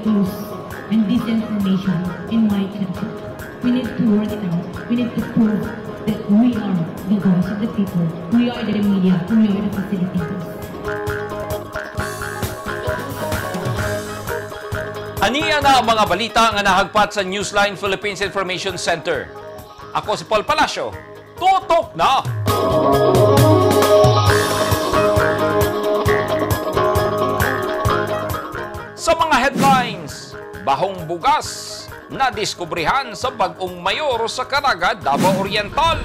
fake news and disinformation in my country. We need to work it out. We need to prove that we are the voice of the people. We are the media. We are the facilitators. Aniya na ang mga balita nga nahagpat sa Newsline Philippines Information Center. Ako si Paul Palacio. Tutok na! Sa mga headlines, bahong bugas na diskubrihan sa bagong mayor sa Caraga, Davao Oriental.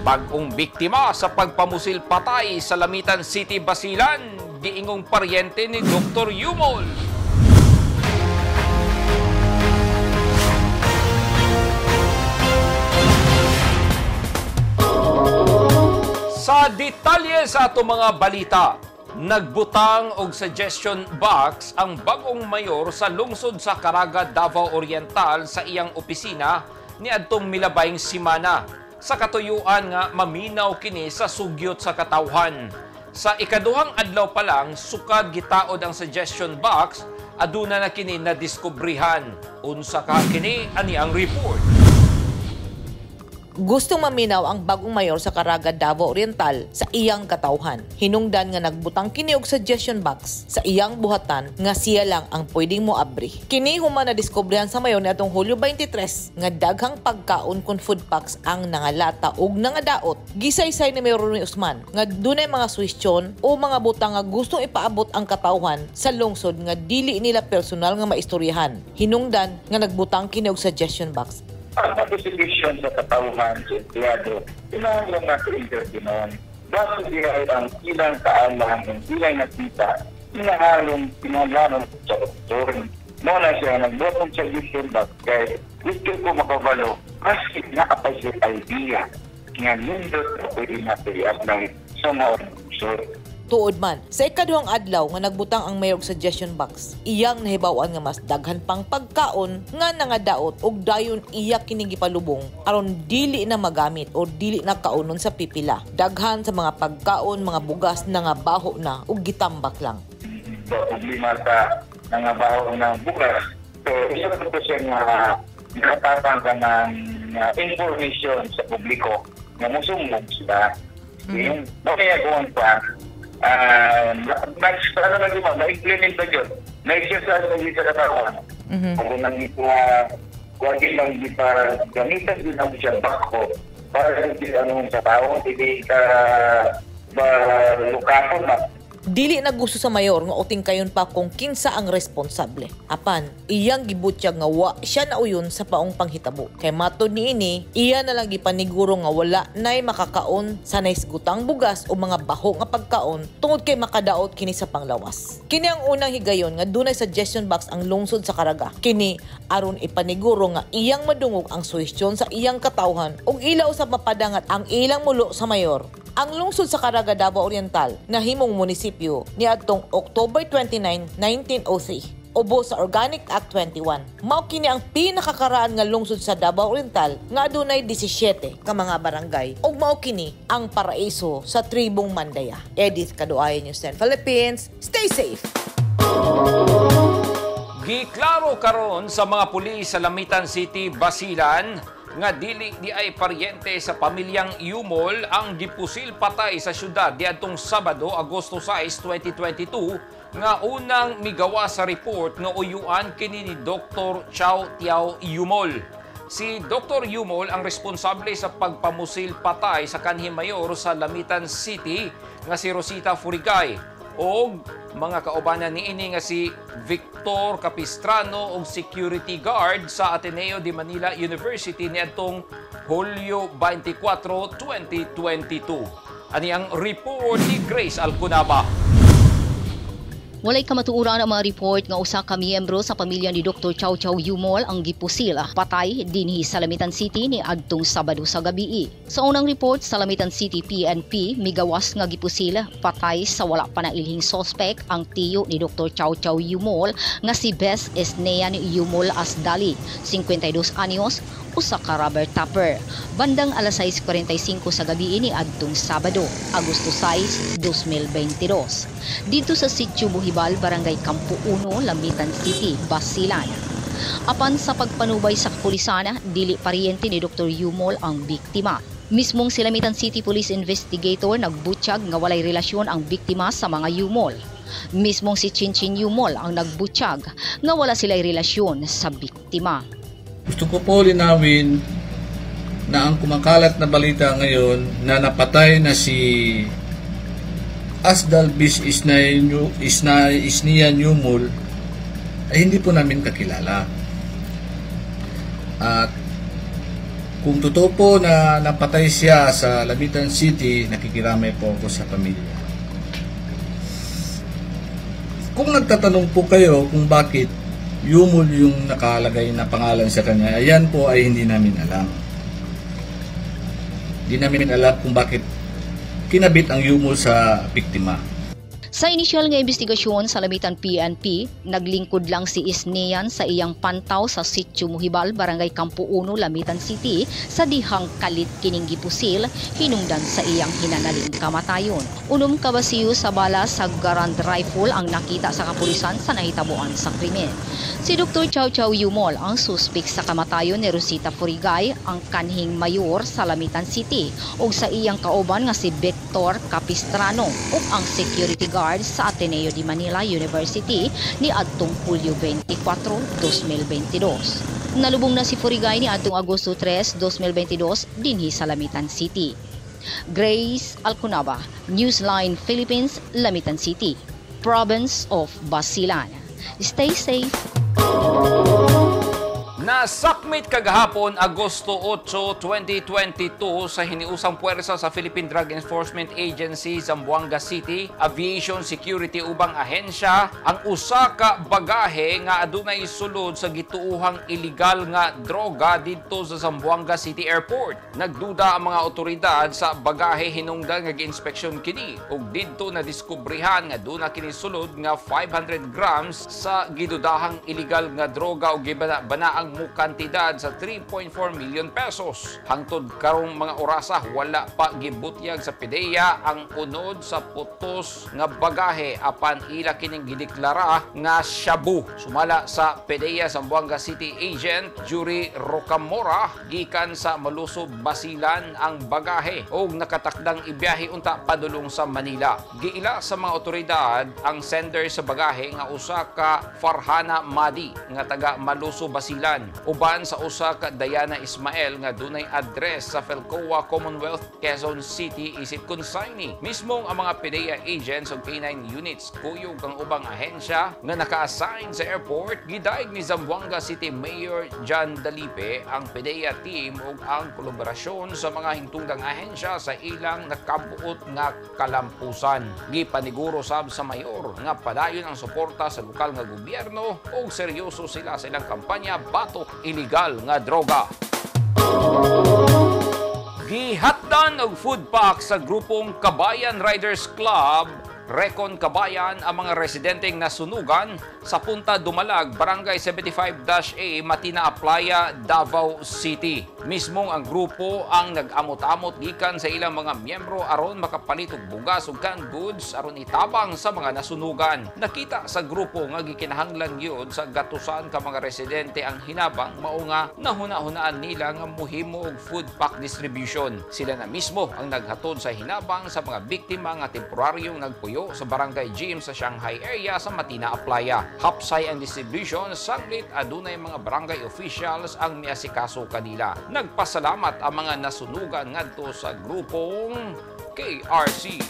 Bagong biktima sa pagpamusil patay sa Lamitan City, Basilan, giingong paryente ni Dr. Yumol. Sa detalye sa ato mga balita, nagbutang og suggestion box ang bagong mayor sa lungsod sa Caraga, Davao Oriental sa iyang opisina ni adtong milabayng simana sa katuyuan nga maminaw kini sa sugyot sa katawhan. Sa ikaduhang adlaw pa lang sukad gitaod ang suggestion box, aduna na kini na diskubrihan. Unsa ka kini ani ang report. Gustong maminaw ang bagong mayor sa Caraga, Davao Oriental sa iyang katawhan. Hinungdan nga nagbutang kini og suggestion box sa iyang buhatan nga siya lang ang pwedeng moabri. Kini human na diskubrihan sa mayor niadtong Hulyo 23 nga daghang pagkaon kun food packs ang nangalata ug nangadaot. Gisaysay ni Mayor Ronnie Usman nga dunay mga suwestyon o mga butang nga gustong ipaabot ang katawhan sa lungsod nga dili nila personal nga maistoryahan. Hinungdan nga nagbutang kini og suggestion box. Ang participation sa katawhan sa empleyado, pinahanggang natin interviewon. Basta dihay ang ilang kaalam ng ilang nakita, pinahanggang sa doktor. Muna siya nagbotong sa gisyon back kaya gusto ko makabalo kasi nakapay siya idea nga nindot na pwede natin i-apply sa mga unsur. Tuod man, sa ikaduhang adlaw nga nagbutang ang mayor suggestion box, iyang nahibawan nga mas daghan pang pagkaon nga nangadaot ug dayon iya kini gipalubong aron dili na magamit o dili na kaunon sa pipila. Daghan sa mga pagkaon, mga bugas na nga baho na ug gitambak lang. Problema sa nga baho ng bugas. So, isa na ito siya nga natatang ka ng information sa publiko na musumbong sila. Yung makayagawan pa, na-implement ba yun? Na-exercise na yun sa katawan. Kung nang kung lang para gamitan din ang siya bako para sa tao, hindi ka lukapon na. Dili na gusto sa mayor nga uting kayon pa kung kinsa ang responsable. Apan, iyang gibutyag nga wa siya nauyon sa paong panghitabo. Kay matod niini, iya na lang gipaniguro nga wala nay makakaon sa naisgutang bugas o mga baho nga pagkaon tungod kay makadaot kini sa panglawas. Kini ang unang higayon nga dunay suggestion box ang lungsod sa Caraga. Kini aron ipaniguro nga iyang madungog ang suwestyon sa iyang katawhan ug ilaw sa mapadangat ang ilang mulo sa mayor. Ang lungsod sa Caraga, Davao Oriental na himong munisipyo niadtong October 29, 1903 ubo sa Organic Act 21. Mao kini ang pinakakaraan nga lungsod sa Davao Oriental nga adunay 17 ka mga barangay ug mao kini ang paraiso sa tribong Mandaya. Edith Kaduayan, Newsline Philippines. Stay safe. Giklaro karon sa mga pulis sa Lamitan City, Basilan nga dili di ay paryente sa pamilyang Yumol ang gipusil patay sa syudad diadtong Sabado, Agosto 6, 2022 nga unang migawa sa report nga uyuan kini ni Dr. Chow Tiao Yumol. Si Dr. Yumol ang responsable sa pagpamusil patay sa kanhi mayor sa Lamitan City nga si Rosita Furigay o mga kaubanan niini nga si Victor Capistrano og security guard sa Ateneo de Manila University niadtong Hulyo 24, 2022. Ani ang report ni Grace Alcunaba. Walay kamatuoran ang mga report nga usa ka miyembro sa pamilya ni Dr. Chow Chow Yumol ang gipusil patay dinhi sa Lamitan City ni adtong Sabado sa gabii. Sa unang report sa Lamitan City PNP, migawas nga gipusil patay sa wala pa nailhing suspect ang tiyo ni Dr. Chow Chow Yumol nga si Bess Esnean Yumol Asdali, 52 anyos, usa ka rubber topper. Bandang alas 6:45 sa gabi ni adtong Sabado, Agosto 6, 2022. Dito sa Sitio Buhibal, Barangay Campo 1, Lamitan City, Basilan. Apan sa pagpanubay sa kapulisan, dili paryente ni Dr. Yumol ang biktima. Mismong si Lamitan City Police Investigator nagbutsyag nga walay relasyon ang biktima sa mga Yumol. Mismong si Chinchin Yumol ang nagbutsyag nga wala sila'y relasyon sa biktima. Gusto ko po linawin na ang kumakalat na balita ngayon na napatay na si Asdalbis Isnian Yumol ay hindi po namin kakilala. At kung totoo po na napatay siya sa Lamitan City, nakikiramay po ako sa pamilya. Kung nagtatanong po kayo kung bakit Yumol yung nakalagay na pangalan sa kanya, ayan po ay hindi namin alam. Hindi namin alam kung bakit kinabit ang Yumol sa biktima. Sa inisyal nga investigasyon sa Lamitan PNP, naglingkod lang si Isnian sa iyang pantaw sa Sitio Muhibal, Barangay Campo 1, Lamitan City sa dihang kalit kining gipusil hinungdan sa iyang hinanaling kamatayon. Unom ka basiyo sa bala sa Garand rifle ang nakita sa kapulisan sa nahitabuan sa krimen. Si Dr. Chow Chow Yumol ang suspek sa kamatayon ni Rosita Furigay, ang kanhing mayor sa Lamitan City, ug sa iyang kauban nga si Victor Capistrano ug ang security guard sa Ateneo de Manila University ni adtong Hulyo 24, 2022. Nalubong na si Furigay ni adtong Agosto 3, 2022 dinhi sa Lamitan City. Grace Alcunaba, Newsline Philippines, Lamitan City, Province of Basilan. Stay safe. Nasakmit kagahapon Agosto 8, 2022 sa hiniusang puwersa sa Philippine Drug Enforcement Agency Zamboanga City Aviation Security ubang ahensya ang usa ka bagahe nga adunay sulod sa gituuhang illegal nga droga didto sa Zamboanga City Airport. Nagduda ang mga otoridad sa bagahe hinungdan nga gi-inspeksyon kini ug didto na diskubrihan nga duna kini sulod nga 500 grams sa gidudahang illegal nga droga ug gibana-banaang kantidad sa 3.4 million pesos. Hangtod karong mga orasa wala pa gibutyag sa PDEA ang unod sa putos nga bagahe apan ila kining gideklara nga shabu. Sumala sa PDEA Zamboanga City Agent Jury Rocamora gikan sa Malusob, Basilan ang bagahe ug nakatakdang ibiyahe unta padulong sa Manila. Giila sa mga otoridad ang sender sa bagahe nga usa ka Farhana Madi nga taga Malusob, Basilan, uban sa usa ka Diana Ismael nga dunay address sa Felcoa, Commonwealth, Quezon City isip consignee. Mismong ang mga PDEA agents ug K9 units kuyog ang ubang ahensya nga naka-assign sa airport, gidaig ni Zamboanga City Mayor John Dalipe ang PDEA team ug ang kolaborasyon sa mga hingtunggang ahensya sa ilang nakabuot nga kalampusan. Gipaniguro sab sa mayor nga padayon ang suporta sa lokal nga gobyerno ug seryoso sila sa ilang kampanya batok illegal nga droga. Gihatdan og food pack sa grupong Kabayan Riders Club Recon Kabayan ang mga residenteng nasunugan sa Punta Dumalag, Barangay 75-A, Matina Playa, Davao City. Mismong ang grupo ang nag-amot-amot gikan sa ilang mga miyembro aron makapalit og bugas ug canned goods aron itabang sa mga nasunugan. Nakita sa grupo nga gikinahanglan gyud sa gatusan ka mga residente ang hinabang mao nga nahuna-hunaan nila nga mohimo og food pack distribution. Sila na mismo ang naghatod sa hinabang sa mga biktima nga temporaryong nagpuyo sa Barangay Gym sa Shanghai area sa Matina Playa. Hapsay ang distribution, saglit adunay mga barangay officials ang miasikaso kanila. Nagpasalamat ang mga nasunugan ngadto sa grupong KRC.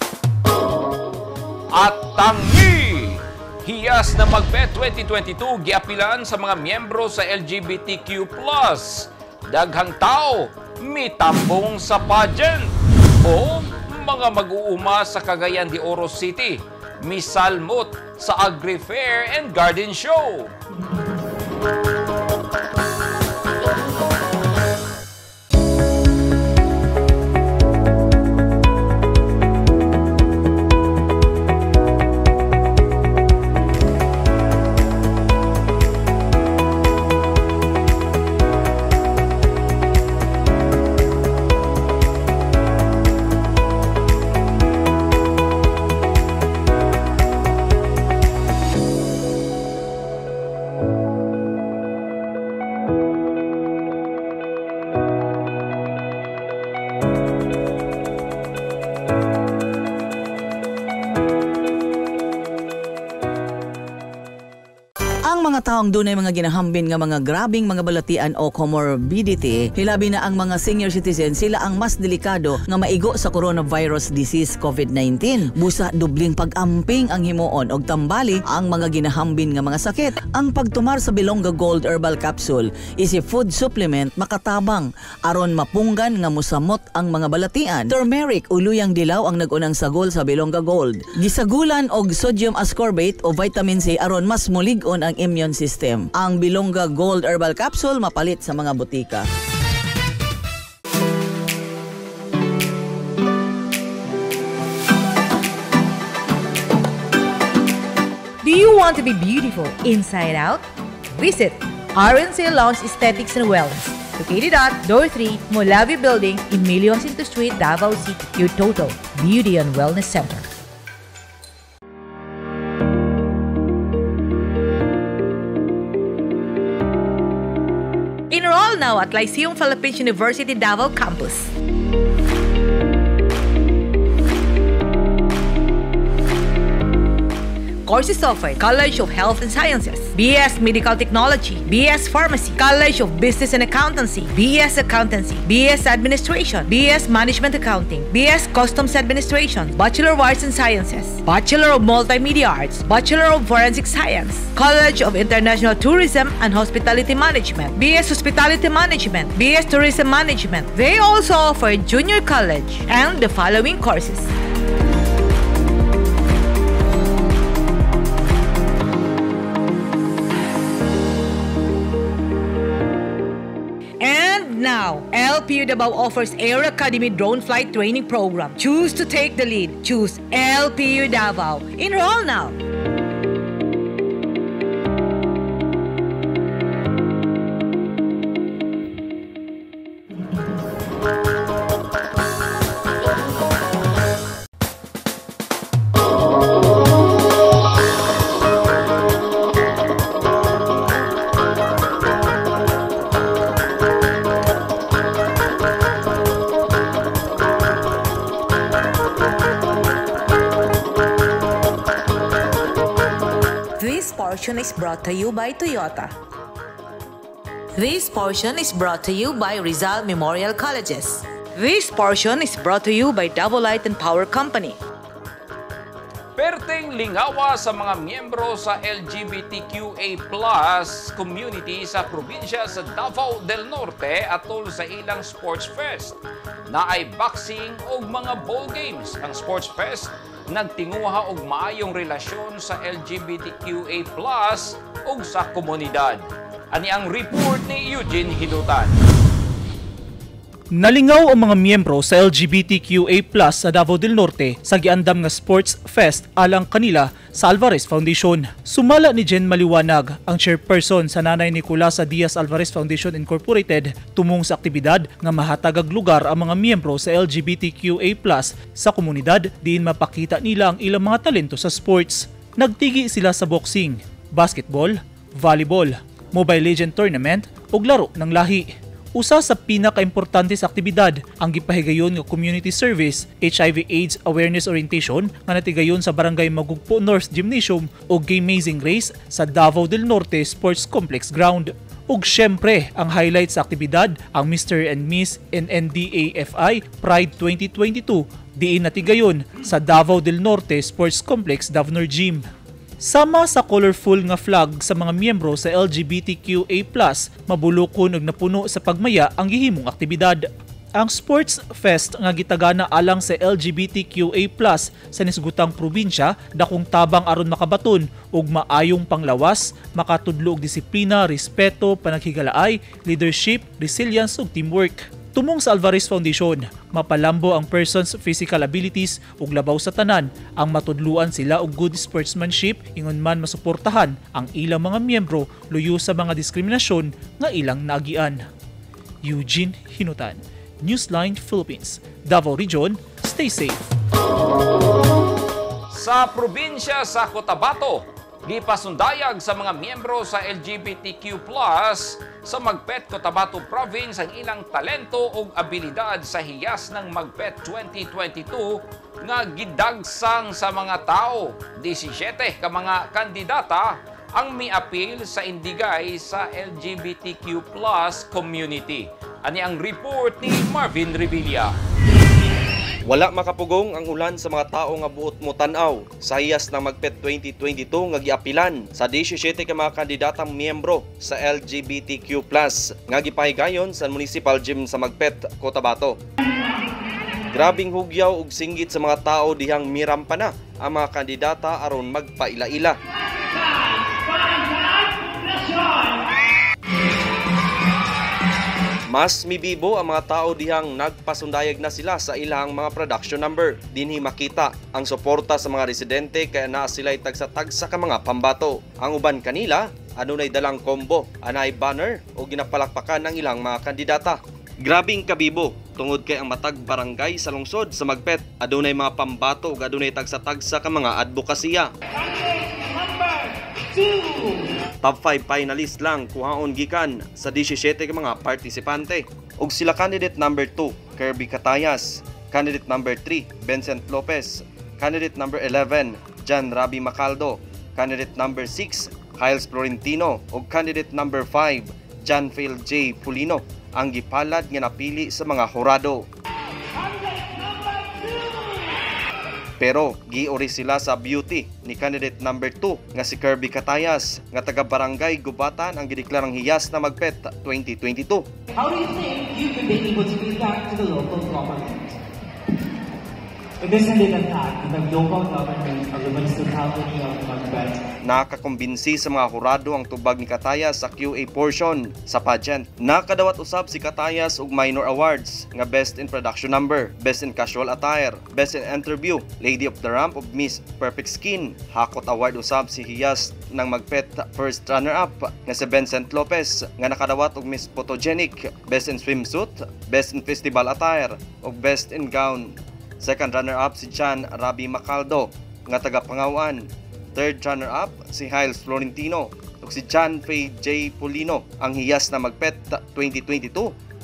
At tangi! Hiyas na Magpet 2022 giapilan sa mga miyembro sa LGBTQ+. Daghang tao mitambong sa pageant o mga mag-uuma sa Cagayan de Oro City, misalmot sa Agri-Fair and Garden Show. mga taong dunay mga ginahambin nga mga grabing mga balatian o comorbidity, hilabi na ang mga senior citizen, sila ang mas delikado nga maigo sa coronavirus disease COVID-19. Busa dubling pag-amping ang himuon og tambali ang mga ginahambin nga mga sakit. Ang pagtumar sa Bilonga Gold Herbal Capsule is a food supplement makatabang aron mapunggan nga musamot ang mga balatian. Turmeric o luyang dilaw ang nag-unang sagol sa Bilonga Gold. Gisagulan og sodium ascorbate o vitamin C aron mas mulig-on ang immune system. Ang Bilonga Gold Herbal Capsule mapalit sa mga butika. Do you want to be beautiful inside out? Visit RNC Lounge Aesthetics and Wellness, located at Door 3, Molavi Building, Emilio Jacinto Street, Davao City, your total beauty and wellness center. Enroll now at Lyceum Philippines University Davao Campus. Courses offered: College of Health and Sciences, BS Medical Technology, BS Pharmacy, College of Business and Accountancy, BS Accountancy, BS Administration, BS Management Accounting, BS Customs Administration, Bachelor of Arts and Sciences, Bachelor of Multimedia Arts, Bachelor of Forensic Science, College of International Tourism and Hospitality Management, BS Hospitality Management, BS Tourism Management. They also offer Junior College and the following courses: Now, LPU Davao offers Air Academy Drone Flight Training Program. Choose to take the lead. Choose LPU Davao. Enroll now. Is brought to you by Toyota. This portion is brought to you by Rizal Memorial Colleges. This portion is brought to you by Davao Light and Power Company. Perteng lingawa sa mga miyembro sa LGBTQA+ community sa probinsya sa Davao del Norte atol sa ilang sports fest. Naay boxing o mga ball games. Ang sports fest nagtinguha og maayong relasyon sa LGBTQA+ ug sa komunidad. Ani ang report ni Eugene Hinutan. Nalingaw ang mga miyembro sa LGBTQA+ sa Davao del Norte sa giandam nga Sports Fest alang kanila sa Alvarez Foundation. Sumala ni Jen Maliwanag, ang chairperson sa Nanay Nicolasa Diaz Alvarez Foundation Incorporated, tumong sa aktibidad nga mahatagag lugar ang mga miyembro sa LGBTQA+ sa komunidad diin mapakita nila ang ilang mga talento sa sports. Nagtigi sila sa boxing, basketball, volleyball, Mobile Legend Tournament ug laro ng lahi. Usa sa pinaka-importante sa aktibidad ang gipahigayon nga community service, HIV/AIDS awareness orientation nga natigayon sa Barangay Magugpo North Gymnasium o Gamazing Race sa Davao del Norte Sports Complex Ground. Ug syempre, ang highlight sa aktibidad ang Mr. and Miss NNDAFI Pride 2022 diin natigayon sa Davao del Norte Sports Complex Davnor Gym. Sama sa colorful nga flag sa mga miyembro sa LGBTQA+, mabulokon ug napuno sa pagmaya ang gihimong aktibidad. Ang Sports Fest nga gitagana alang sa LGBTQA+ sa nisgutang probinsya dakong tabang aron makabaton ug maayong panglawas, makatudlo og disiplina, respeto, panaghigalaay, leadership, resilience ug teamwork. Tumong sa Alvarez Foundation, mapalambo ang person's physical abilities ug labaw sa tanan ang matudluan sila og good sportsmanship ingon man masuportahan ang ilang mga miyembro luyo sa mga diskriminasyon nga ilang naagian. Eugene Hinutan, Newsline Philippines, Davao Region, stay safe. Sa probinsya sa Cotabato, gipasundayag sa mga miyembro sa LGBTQ+ sa Magpet Cotabato Province ang ilang talento ug abilidad sa hiyas ng Magpet 2022 nga gidagsang sa mga tao. 17 ka mga kandidata ang miapil sa indigay sa LGBTQ+ community. Ani ang report ni Marvin Revilla. Wala makapugong ang ulan sa mga tao nga buot mo tan-aw sa hiyas ng Magpet 2022 nga giapilan sa 17 ka mga kandidatang miyembro sa LGBTQ+ nga gipahigayon sa Municipal Gym sa Magpet, Cotabato. Grabing hugyaw ug singgit sa mga tao dihang mirampa na ang mga kandidata aron magpaila-ila. Mas mibibo ang mga tao dihang nagpasundayag na sila sa ilang mga production number. Dinhi makita ang suporta sa mga residente kaya naa sila'y tagsa-tagsa ka mga pambato. Ang uban kanila, adunay dalang combo, anay banner o ginapalakpakan ng ilang mga kandidata. Grabing kabibo, tungod kay ang matag barangay sa lungsod sa Magpet, adunay mga pambato ug adunay tagsa-tagsa ka mga advokasya. Top 5 finalist lang kuhaon gikan sa 17 ka mga partisipante. Ug sila candidate number 2, Kirby Catayas, candidate number 3, Vincent Lopez, candidate number 11, John Rabi Macaldo, candidate number 6, Hiles Florentino, ug candidate number 5, John Phil J. Pulino ang gipalad nga napili sa mga hurado. Pero giori sila sa beauty ni candidate number 2 nga si Kirby Catayas nga taga Barangay Gubatan ang gideklarang hiyas na Magpet 2022. How do you think you could be able to give back to the local government? This is an attack the local government of the municipality of Magpet. Nakakumbinsi sa mga hurado ang tubag ni Catayas sa QA portion sa pageant. Nakadawat usab si Catayas og minor awards nga Best in Production Number, Best in Casual Attire, Best in Interview, Lady of the Ramp of Miss Perfect Skin. Hakot award usab si hiyas ng Magpet First Runner-Up nga si Vincent Lopez nga nakadawat og Miss Photogenic, Best in Swimsuit, Best in Festival Attire ug Best in Gown. Second runner-up si John Rabi Macaldo nga taga Pangawan. Third runner-up si Hiles Florentino ug si John Faye J. Pulino ang hiyas na Magpet 2022.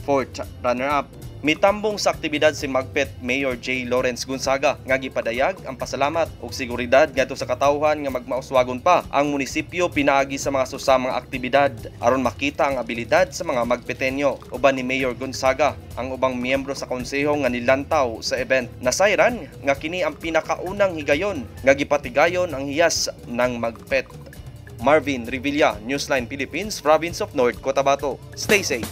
Fourth runner-up. Mitambong sa aktibidad si Magpet Mayor J. Lawrence Gonzaga nga gipadayag ang pasalamat ug seguridad ngadto sa katawhan nga magmauswagon pa ang munisipyo pinaagi sa mga susamang aktibidad aron makita ang abilidad sa mga Magpetenyo. Uban ni Mayor Gonzaga ang ubang miyembro sa konseho nga nilantaw sa event. Nasayran nga kini ang pinakaunang higayon nga gipatigayon ang hiyas ng Magpet. Marvin Revilla, Newsline Philippines, Province of North Cotabato. Stay safe.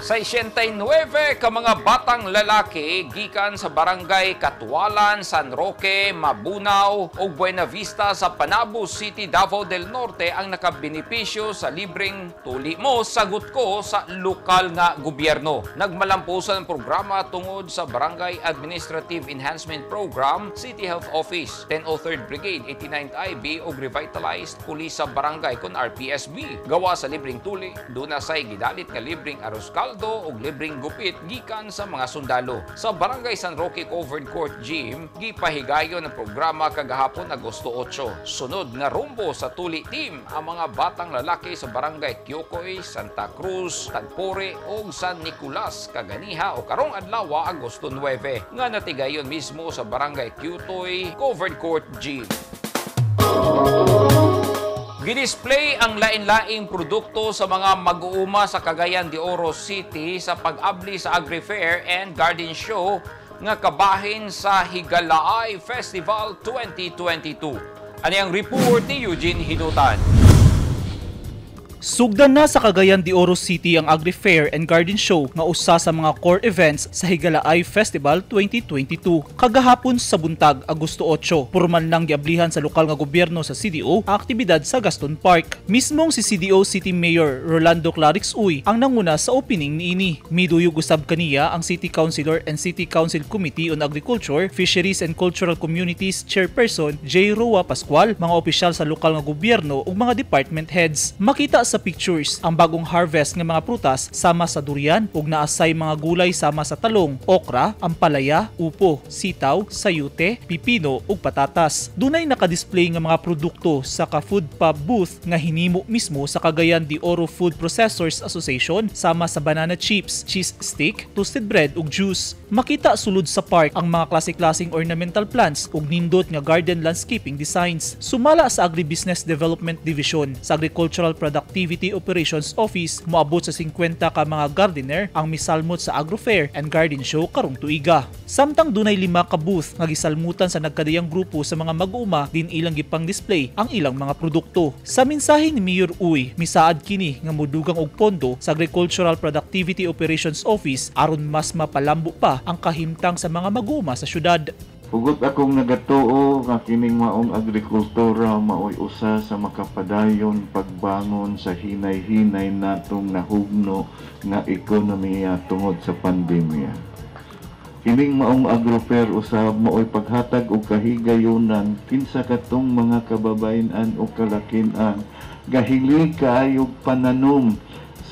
69 ka mga batang lalaki gikan sa Barangay Katualan, San Roque, Mabunaw ug Buena Vista sa Panabo City, Davao del Norte ang nakabenepisyo sa libreng tuli mo sagot ko sa lokal nga gobyerno. Nagmalampusan ang programa tungod sa Barangay Administrative Enhancement Program, City Health Office, 1003rd Brigade, 89th IB ug Revitalized Police sa Barangay kon RPSB. Gawa sa libreng tuli, duna say gidalit nga libreng arroz caldo o libreng gupit gikan sa mga sundalo. Sa Barangay San Roque Covered Court Gym, gipahigayon ang programa kagahapon Agosto 8. Sunod nga rumbo sa tuli team ang mga batang lalaki sa Barangay Kyokoy, Santa Cruz, Tagpore ug San Nicolas kaganiha o karong adlaw Agosto 9 nga natigayon mismo sa Barangay Kyotoy Covered Court Gym. Gidisplay ang lain-laing produkto sa mga mag-uuma sa Cagayan de Oro City sa pag-abli sa Agri-Fair and Garden Show nga kabahin sa Higalaay Festival 2022. Ano ang report ni Eugene Hinutan? Sugdan na sa Cagayan de Oro City ang Agri-Fair and Garden Show nga usa sa mga core events sa Higalaay Festival 2022. Kagahapon sa buntag, Agosto 8, pormal nang giablihan sa lokal nga gobyerno sa CDO ang aktibidad sa Gaston Park. Mismong si CDO City Mayor Rolando Clarix Uy ang nanguna sa opening niini. Miduyog usab kaniya ang City Councilor and City Council Committee on Agriculture, Fisheries and Cultural Communities Chairperson J. Roa Pascual, mga opisyal sa lokal nga gobyerno ug mga department heads. Makita sa pictures ang bagong harvest ng mga prutas sama sa durian ug naasay mga gulay sama sa talong, okra, ampalaya, upo, sitaw, sayute, pipino ug patatas. Dunay naka-display nga mga produkto sa ka-food pub booth nga hinimo mismo sa Cagayan de Oro Food Processors Association sama sa banana chips, cheese stick, toasted bread ug juice. Makita sulod sa park ang mga klase-klaseng ornamental plants ug nindot nga garden landscaping designs. Sumala sa Agribusiness Development Division sa Agricultural Productivity Operations Office, moabot sa 50 ka mga gardener ang misalmot sa Agro Fair and Garden Show karong tuiga. Samtang dunay 5 ka booth nga gisalmutan sa nagkadayang grupo sa mga mag-uuma din ilang gipang display ang ilang mga produkto. Sa mensahe ni Mayor Uy, misaad kini nga modugang og pondo sa Agricultural Productivity Operations Office aron mas mapalambo pa ang kahimtang sa mga mag-uuma sa syudad. Hugot akong nagatuo nga kining maong agrikultura maoy usa sa makapadayon pagbangon sa hinay-hinay natong nahugno nga ekonomiya tungod sa pandemya. Kining maong agrofair usab maoy paghatag og kahigayonan kinsa katong mga kababayen-an o kalakin-an gahili kaayog pananom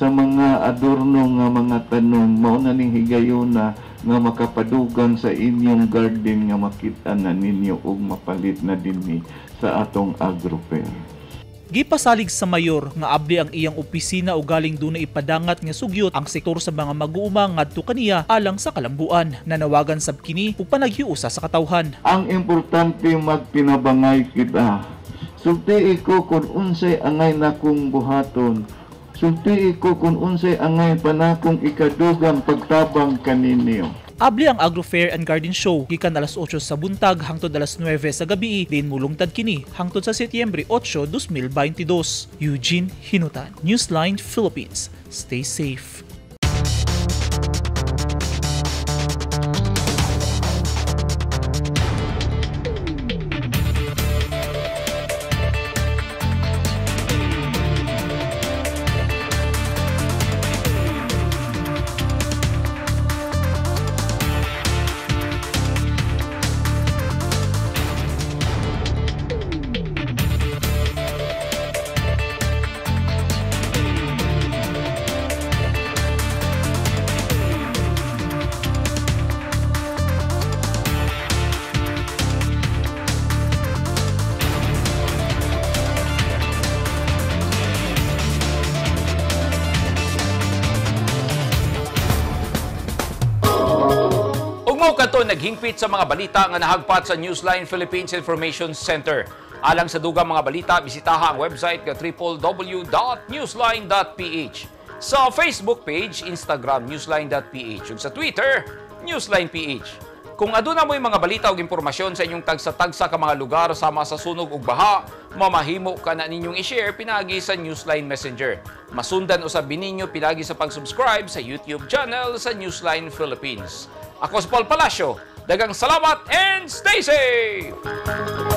sa mga adorno nga mga tanom mao na ning higayona nga makapadugan sa inyong garden nga makita na ninyo og mapalit na dinhi sa atong agrofair. Gipasalig sa mayor nga abli ang iyang opisina o galing dunay ipadangat nga sugyot ang sektor sa mga mag-uuma ngadto kaniya alang sa kalambuan. Nanawagan sab kini og panaghiusa sa katawhan. Ang importante magpinabangay kita. Sulti ko kung unsay angay nakong buhaton. Sulti ko kung unsay angay panakong ikadugang pagtabang kaninyo. Abli ang Agro Fair and Garden Show gikan alas 8 sa buntag hangtod alas 9 sa gabi din mulungtad kini hangtod sa Setyembre 8, 2022. Eugene Hinutan, Newsline Philippines. Stay safe. Kato naghingpit sa mga balita nga nahagpat sa Newsline Philippines Information Center. Alang sa dugang mga balita, bisitaha ang website nga www.newsline.ph. Sa Facebook page, Instagram newsline.ph ug sa Twitter, newsline.ph. Kung aduna mo'y mga balita ug impormasyon sa inyong tagsa-tagsa ka mga lugar sama sa sunog ug baha, mamahimo ka na ninyong i-share pinagi sa Newsline Messenger. Masundan usab bininyo pinagi sa pag-subscribe sa YouTube channel sa Newsline Philippines. Ako si Paul Palacio. Dagang salamat and stay safe!